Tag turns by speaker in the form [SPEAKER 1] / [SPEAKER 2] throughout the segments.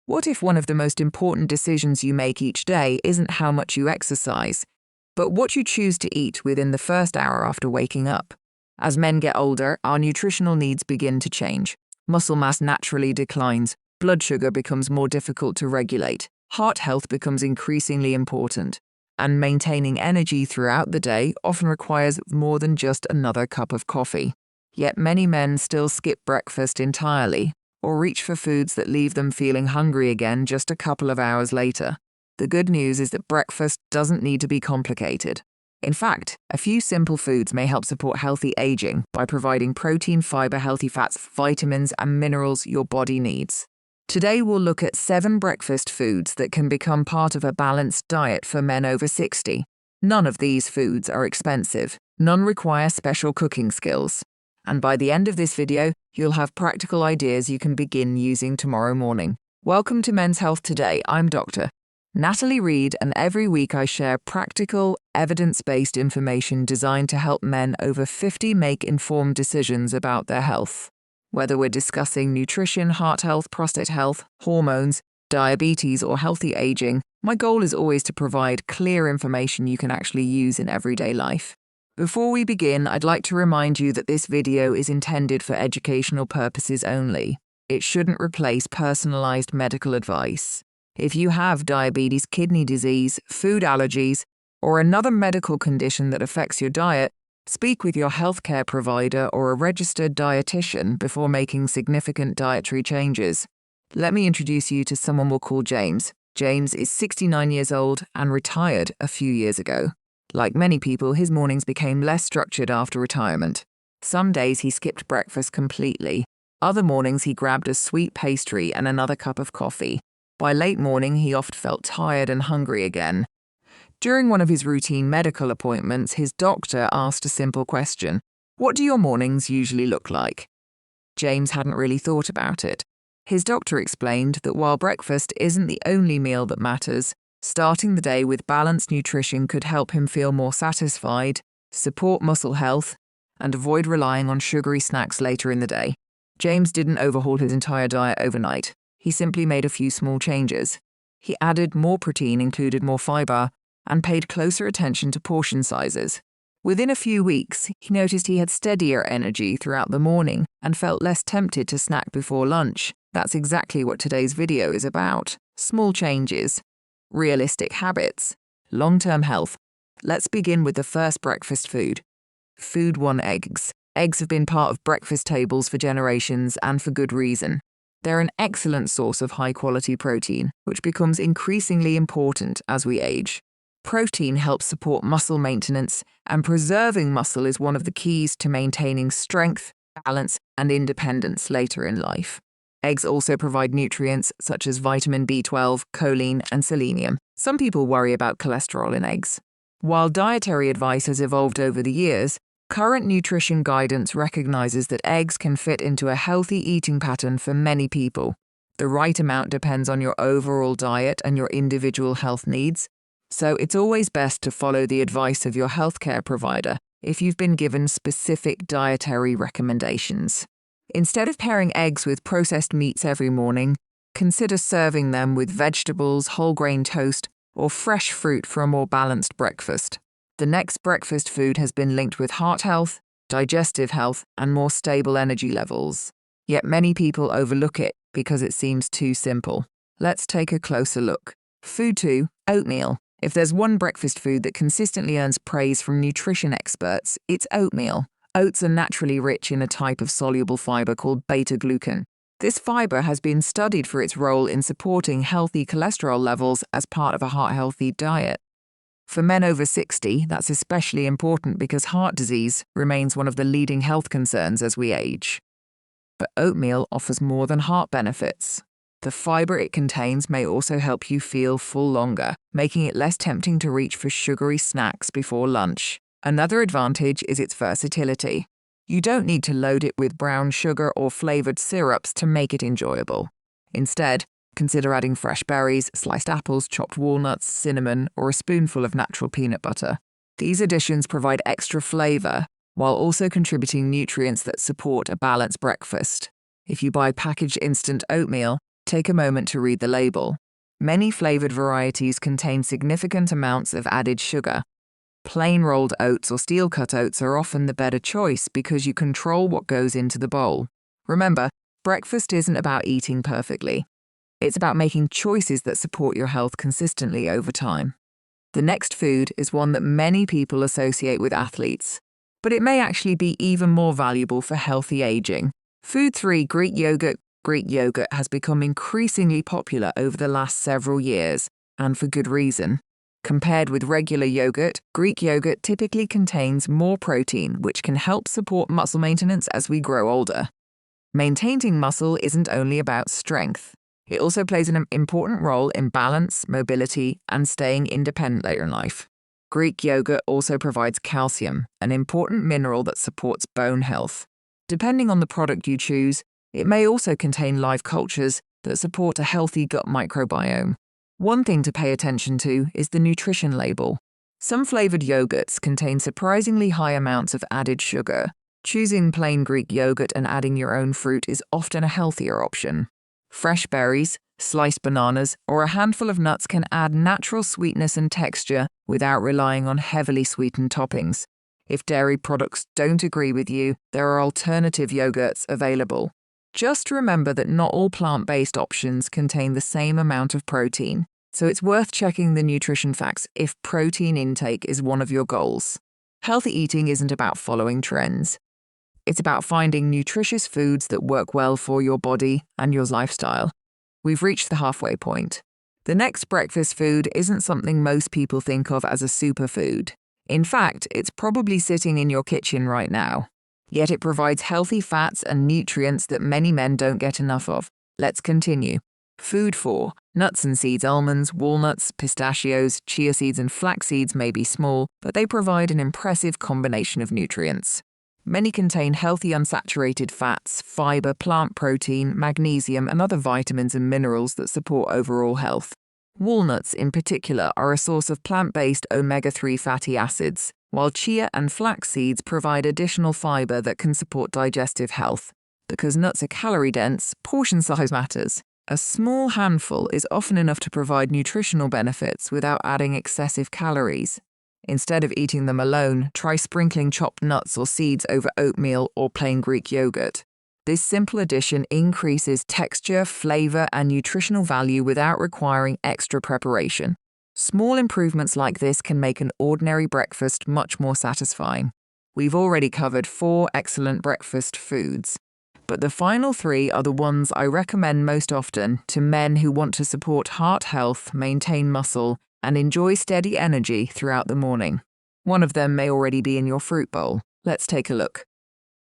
[SPEAKER 1] What if one of the most important decisions you make each day isn't how much you exercise, but what you choose to eat within the first hour after waking up? As men get older, our nutritional needs begin to change. Muscle mass naturally declines, blood sugar becomes more difficult to regulate, heart health becomes increasingly important, and maintaining energy throughout the day often requires more than just another cup of coffee. Yet many men still skip breakfast entirely, or reach for foods that leave them feeling hungry again just a couple of hours later. The good news is that breakfast doesn't need to be complicated. In fact, a few simple foods may help support healthy aging by providing protein, fiber, healthy fats, vitamins, and minerals your body needs. Today we'll look at 7 breakfast foods that can become part of a balanced diet for men over 60. None of these foods are expensive. None require special cooking skills. And by the end of this video, you'll have practical ideas you can begin using tomorrow morning. Welcome to Men's Health Today. I'm Dr. Natalie Reid, and every week I share practical, evidence-based information designed to help men over 50 make informed decisions about their health. Whether we're discussing nutrition, heart health, prostate health, hormones, diabetes, or healthy aging, my goal is always to provide clear information you can actually use in everyday life. Before we begin, I'd like to remind you that this video is intended for educational purposes only. It shouldn't replace personalized medical advice. If you have diabetes, kidney disease, food allergies, or another medical condition that affects your diet, speak with your healthcare provider or a registered dietitian before making significant dietary changes. Let me introduce you to someone we'll call James. James is 69 years old and retired a few years ago. Like many people, his mornings became less structured after retirement. Some days he skipped breakfast completely. Other mornings he grabbed a sweet pastry and another cup of coffee. By late morning, he often felt tired and hungry again. During one of his routine medical appointments, his doctor asked a simple question: "What do your mornings usually look like?" James hadn't really thought about it. His doctor explained that while breakfast isn't the only meal that matters, starting the day with balanced nutrition could help him feel more satisfied, support muscle health, and avoid relying on sugary snacks later in the day. James didn't overhaul his entire diet overnight. He simply made a few small changes. He added more protein, included more fiber, and paid closer attention to portion sizes. Within a few weeks, he noticed he had steadier energy throughout the morning and felt less tempted to snack before lunch. That's exactly what today's video is about. Small changes, realistic habits, long-term health. Let's begin with the first breakfast food. Food 1: eggs. Eggs have been part of breakfast tables for generations, and for good reason. They're an excellent source of high-quality protein, which becomes increasingly important as we age. Protein helps support muscle maintenance, and preserving muscle is one of the keys to maintaining strength, balance, and independence later in life. Eggs also provide nutrients such as vitamin B12, choline, and selenium. Some people worry about cholesterol in eggs. While dietary advice has evolved over the years, current nutrition guidance recognizes that eggs can fit into a healthy eating pattern for many people. The right amount depends on your overall diet and your individual health needs, so it's always best to follow the advice of your healthcare provider if you've been given specific dietary recommendations. Instead of pairing eggs with processed meats every morning, consider serving them with vegetables, whole grain toast, or fresh fruit for a more balanced breakfast. The next breakfast food has been linked with heart health, digestive health, and more stable energy levels. Yet many people overlook it because it seems too simple. Let's take a closer look. Food 2: oatmeal. If there's one breakfast food that consistently earns praise from nutrition experts, it's oatmeal. Oats are naturally rich in a type of soluble fiber called beta-glucan. This fiber has been studied for its role in supporting healthy cholesterol levels as part of a heart-healthy diet. For men over 60, that's especially important because heart disease remains one of the leading health concerns as we age. But oatmeal offers more than heart benefits. The fiber it contains may also help you feel full longer, making it less tempting to reach for sugary snacks before lunch. Another advantage is its versatility. You don't need to load it with brown sugar or flavored syrups to make it enjoyable. Instead, consider adding fresh berries, sliced apples, chopped walnuts, cinnamon, or a spoonful of natural peanut butter. These additions provide extra flavor while also contributing nutrients that support a balanced breakfast. If you buy packaged instant oatmeal, Take a moment to read the label. Many flavored varieties contain significant amounts of added sugar. Plain rolled oats or steel-cut oats are often the better choice because you control what goes into the bowl. Remember, breakfast isn't about eating perfectly. It's about making choices that support your health consistently over time. The next food is one that many people associate with athletes, but it may actually be even more valuable for healthy aging. Food 3, Greek yogurt. Greek yogurt has become increasingly popular over the last several years, and for good reason. Compared with regular yogurt, Greek yogurt typically contains more protein, which can help support muscle maintenance as we grow older. Maintaining muscle isn't only about strength. It also plays an important role in balance, mobility, and staying independent later in life. Greek yogurt also provides calcium, an important mineral that supports bone health. Depending on the product you choose, it may also contain live cultures that support a healthy gut microbiome. One thing to pay attention to is the nutrition label. Some flavored yogurts contain surprisingly high amounts of added sugar. Choosing plain Greek yogurt and adding your own fruit is often a healthier option. Fresh berries, sliced bananas, or a handful of nuts can add natural sweetness and texture without relying on heavily sweetened toppings. If dairy products don't agree with you, there are alternative yogurts available. Just remember that not all plant-based options contain the same amount of protein, so it's worth checking the nutrition facts if protein intake is one of your goals. Healthy eating isn't about following trends. It's about finding nutritious foods that work well for your body and your lifestyle. We've reached the halfway point. The next breakfast food isn't something most people think of as a superfood. In fact, it's probably sitting in your kitchen right now. Yet it provides healthy fats and nutrients that many men don't get enough of. Let's continue. Food 4. Nuts and seeds. Almonds, walnuts, pistachios, chia seeds and flax seeds may be small, but they provide an impressive combination of nutrients. Many contain healthy unsaturated fats, fiber, plant protein, magnesium, and other vitamins and minerals that support overall health. Walnuts, in particular, are a source of plant-based omega-3 fatty acids, while chia and flax seeds provide additional fiber that can support digestive health. Because nuts are calorie-dense, portion size matters. A small handful is often enough to provide nutritional benefits without adding excessive calories. Instead of eating them alone, try sprinkling chopped nuts or seeds over oatmeal or plain Greek yogurt. This simple addition increases texture, flavor, and nutritional value without requiring extra preparation. Small improvements like this can make an ordinary breakfast much more satisfying. We've already covered 4 excellent breakfast foods, but the final 3 are the ones I recommend most often to men who want to support heart health, maintain muscle, and enjoy steady energy throughout the morning. One of them may already be in your fruit bowl. Let's take a look.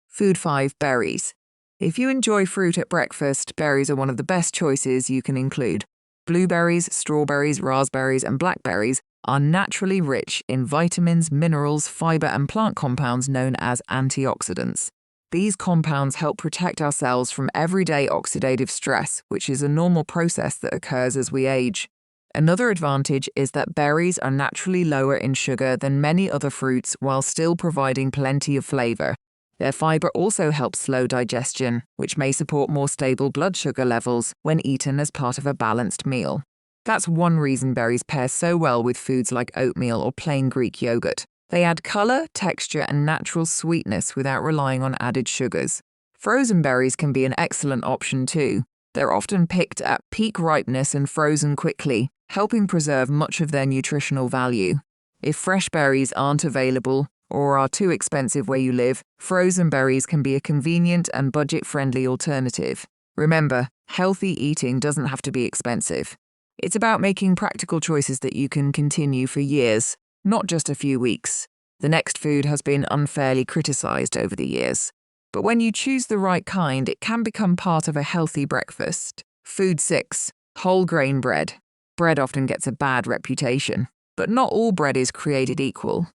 [SPEAKER 1] Food 5. Berries. If you enjoy fruit at breakfast, berries are one of the best choices you can include. Blueberries, strawberries, raspberries, and blackberries are naturally rich in vitamins, minerals, fiber, and plant compounds known as antioxidants. These compounds help protect our cells from everyday oxidative stress, which is a normal process that occurs as we age. Another advantage is that berries are naturally lower in sugar than many other fruits while still providing plenty of flavor. Their fiber also helps slow digestion, which may support more stable blood sugar levels when eaten as part of a balanced meal. That's one reason berries pair so well with foods like oatmeal or plain Greek yogurt. They add color, texture, and natural sweetness without relying on added sugars. Frozen berries can be an excellent option too. They're often picked at peak ripeness and frozen quickly, helping preserve much of their nutritional value. If fresh berries aren't available, or are too expensive where you live, frozen berries can be a convenient and budget-friendly alternative. Remember, healthy eating doesn't have to be expensive. It's about making practical choices that you can continue for years, not just a few weeks. The next food has been unfairly criticized over the years, but when you choose the right kind, it can become part of a healthy breakfast. Food 6. Whole grain bread. Bread often gets a bad reputation, but not all bread is created equal.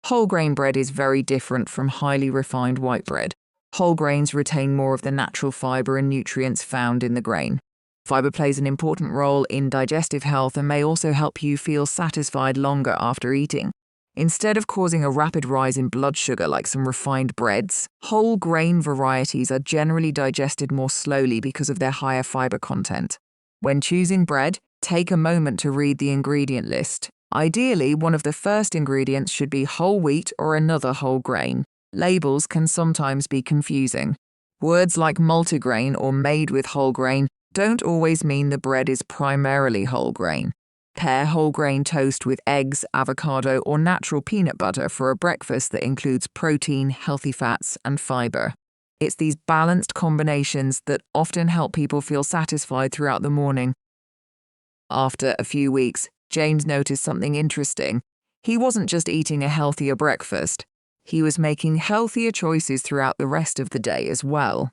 [SPEAKER 1] Whole grain bread is very different from highly refined white bread. Whole grains retain more of the natural fiber and nutrients found in the grain. Fiber plays an important role in digestive health and may also help you feel satisfied longer after eating. Instead of causing a rapid rise in blood sugar like some refined breads, whole grain varieties are generally digested more slowly because of their higher fiber content. When choosing bread, take a moment to read the ingredient list. Ideally, one of the first ingredients should be whole wheat or another whole grain. Labels can sometimes be confusing. Words like multigrain or made with whole grain don't always mean the bread is primarily whole grain. Pair whole grain toast with eggs, avocado, or natural peanut butter for a breakfast that includes protein, healthy fats, and fiber. It's these balanced combinations that often help people feel satisfied throughout the morning. After a few weeks, James noticed something interesting. He wasn't just eating a healthier breakfast. He was making healthier choices throughout the rest of the day as well.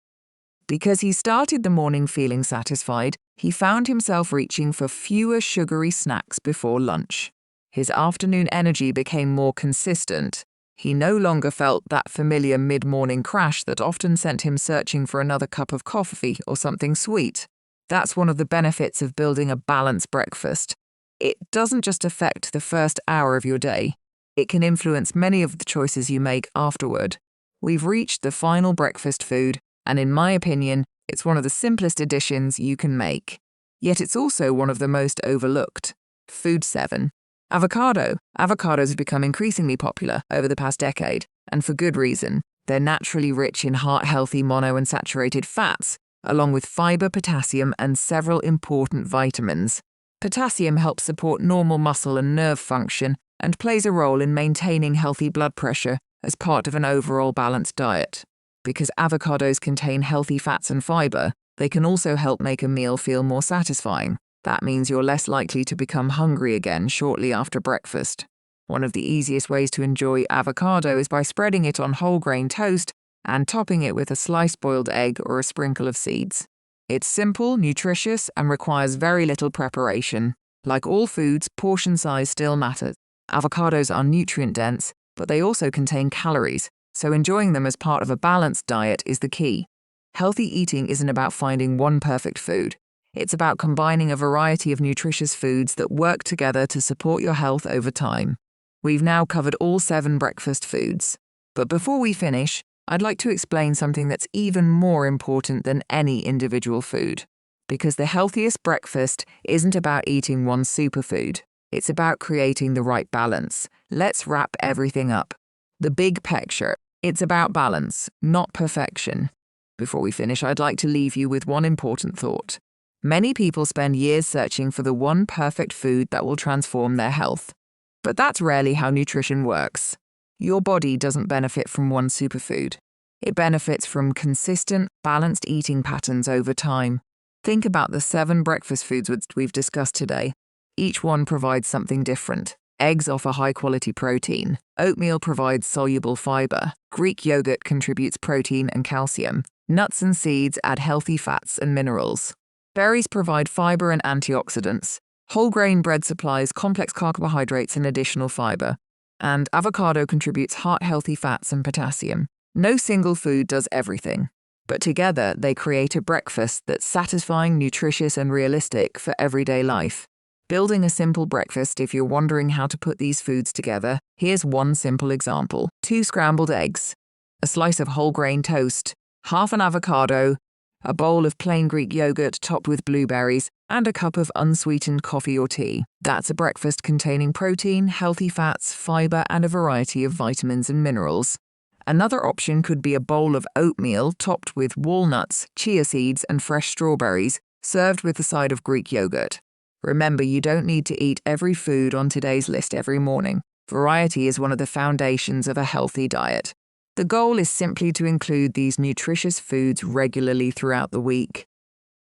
[SPEAKER 1] Because he started the morning feeling satisfied, he found himself reaching for fewer sugary snacks before lunch. His afternoon energy became more consistent. He no longer felt that familiar mid-morning crash that often sent him searching for another cup of coffee or something sweet. That's one of the benefits of building a balanced breakfast. It doesn't just affect the first hour of your day. It can influence many of the choices you make afterward. We've reached the final breakfast food, and in my opinion, it's one of the simplest additions you can make. Yet it's also one of the most overlooked. Food 7. Avocado. Avocados have become increasingly popular over the past decade, and for good reason. They're naturally rich in heart-healthy monounsaturated fats, along with fiber, potassium, and several important vitamins. Potassium helps support normal muscle and nerve function and plays a role in maintaining healthy blood pressure as part of an overall balanced diet. Because avocados contain healthy fats and fiber, they can also help make a meal feel more satisfying. That means you're less likely to become hungry again shortly after breakfast. One of the easiest ways to enjoy avocado is by spreading it on whole grain toast and topping it with a sliced boiled egg or a sprinkle of seeds. It's simple, nutritious, and requires very little preparation. Like all foods, portion size still matters. Avocados are nutrient-dense, but they also contain calories, so enjoying them as part of a balanced diet is the key. Healthy eating isn't about finding one perfect food. It's about combining a variety of nutritious foods that work together to support your health over time. We've now covered all 7 breakfast foods. But before we finish, I'd like to explain something that's even more important than any individual food. Because the healthiest breakfast isn't about eating one superfood. It's about creating the right balance. Let's wrap everything up. The big picture. It's about balance, not perfection. Before we finish, I'd like to leave you with one important thought. Many people spend years searching for the one perfect food that will transform their health. But that's rarely how nutrition works. Your body doesn't benefit from one superfood. It benefits from consistent, balanced eating patterns over time. Think about the 7 breakfast foods we've discussed today. Each one provides something different. Eggs offer high-quality protein. Oatmeal provides soluble fiber. Greek yogurt contributes protein and calcium. Nuts and seeds add healthy fats and minerals. Berries provide fiber and antioxidants. Whole grain bread supplies complex carbohydrates and additional fiber. And avocado contributes heart-healthy fats and potassium. No single food does everything, but together they create a breakfast that's satisfying, nutritious, and realistic for everyday life. Building a simple breakfast, if you're wondering how to put these foods together, here's one simple example. 2 scrambled eggs, a slice of whole grain toast, half an avocado, a bowl of plain Greek yogurt topped with blueberries, and a cup of unsweetened coffee or tea. That's a breakfast containing protein, healthy fats, fiber, and a variety of vitamins and minerals. Another option could be a bowl of oatmeal topped with walnuts, chia seeds, and fresh strawberries, served with a side of Greek yogurt. Remember, you don't need to eat every food on today's list every morning. Variety is one of the foundations of a healthy diet. The goal is simply to include these nutritious foods regularly throughout the week.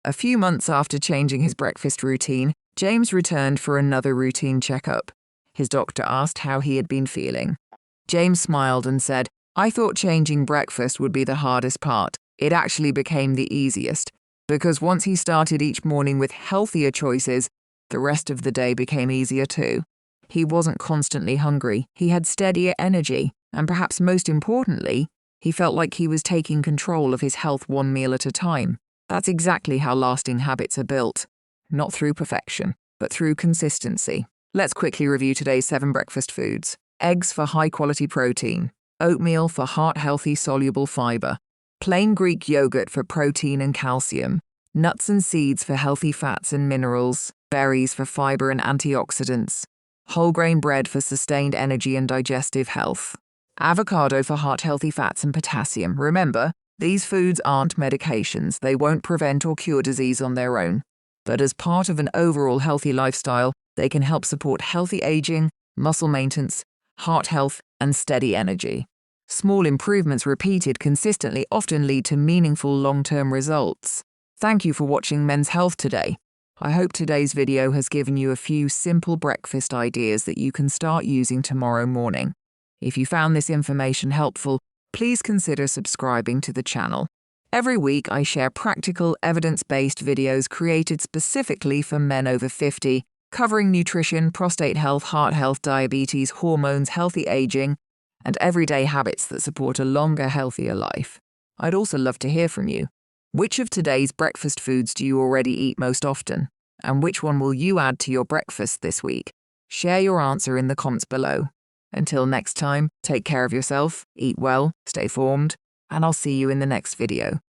[SPEAKER 1] A few months after changing his breakfast routine, James returned for another routine checkup. His doctor asked how he had been feeling. James smiled and said, "I thought changing breakfast would be the hardest part. It actually became the easiest, because once he started each morning with healthier choices, the rest of the day became easier too. He wasn't constantly hungry, he had steadier energy, and perhaps most importantly, he felt like he was taking control of his health one meal at a time. That's exactly how lasting habits are built. Not through perfection, but through consistency." Let's quickly review today's 7 breakfast foods. Eggs for high-quality protein. Oatmeal for heart-healthy soluble fiber. Plain Greek yogurt for protein and calcium. nuts and seeds for healthy fats and minerals, berries for fiber and antioxidants, whole grain bread for sustained energy and digestive health, avocado for heart-healthy fats and potassium. Remember, these foods aren't medications. They won't prevent or cure disease on their own. But as part of an overall healthy lifestyle, they can help support healthy aging, muscle maintenance, heart health, and steady energy. Small improvements repeated consistently often lead to meaningful long-term results. Thank you for watching Men's Health today. I hope today's video has given you a few simple breakfast ideas that you can start using tomorrow morning. If you found this information helpful, please consider subscribing to the channel. Every week, I share practical, evidence-based videos created specifically for men over 50, covering nutrition, prostate health, heart health, diabetes, hormones, healthy aging, and everyday habits that support a longer, healthier life. I'd also love to hear from you. Which of today's breakfast foods do you already eat most often? And which one will you add to your breakfast this week? Share your answer in the comments below. Until next time, take care of yourself, eat well, stay formed, and I'll see you in the next video.